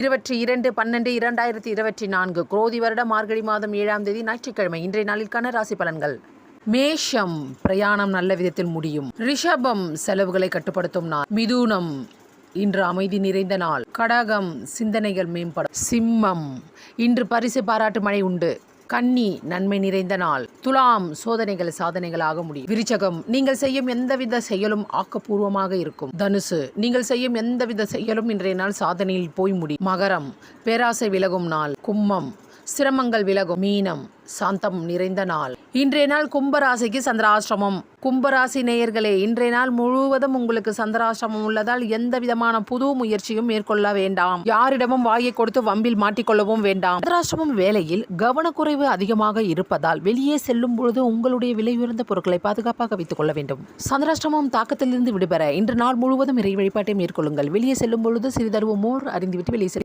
22/12/2024 குரோதி வருடம் மார்கழி மாதம் 7ஆம் தேதி ஞாயிற்றுக்கிழமை. இன்றைய நாளிற்கான ராசி பலன்கள். மேஷம், பிரயாணம் நல்ல விதத்தில் முடியும். ரிஷபம், செலவுகளை கட்டுப்படுத்தும் நாள். மிதுனம், இன்று அமைதி நிறைந்த நாள். கடகம், சிந்தனைகள் மேம்படும். சிம்மம், இன்று பரிசு பாராட்டு மழை உண்டு. கன்னி, நன்மை நிறைந்த நாள். துலாம், சோதனைகள் சாதனைகளாக முடியும். விருச்சகம், நீங்கள் செய்யும் எந்தவித செயலும் ஆக்கப்பூர்வமாக இருக்கும். தனுசு, நீங்கள் செய்யும் எந்தவித செயலும் இன்றைய நாள் சாதனையில் போய் முடியும். மகரம், பேராசை விலகும் நாள். கும்பம், சிரமங்கள் விலகும். மீனம், சாந்தம் நிறைந்த நாள். இன்றைய நாள் கும்பராசிக்கு சந்திராஷ்டிரமம். கும்பராசி நேயர்களே, இன்றைய நாள் முழுவதும் உங்களுக்கு சந்திராஷ்டிரமம் உள்ளதால் எந்த விதமான புது முயற்சியும் மேற்கொள்ள வேண்டாம். யாரிடமும் வாயை கொடுத்து வம்பில் மாட்டிக்கொள்ளவும் வேண்டாம். சந்திராஷ்டிரமம் வேளையில் கவனக்குறைவு அதிகமாக இருப்பதால் வெளியே செல்லும் பொழுது உங்களுடைய விலை உயர்ந்த பொருட்களை பாதுகாப்பாக வைத்துக் கொள்ள வேண்டும். சந்திராஷ்டிரமம் தாக்கத்திலிருந்து விடுபெற இன்று நாள் முழுவதும் இறை வழிபாட்டை மேற்கொள்ளுங்கள். வெளியே செல்லும் பொழுது சிறிதளவு மோர் அறிந்துவிட்டு வெளியே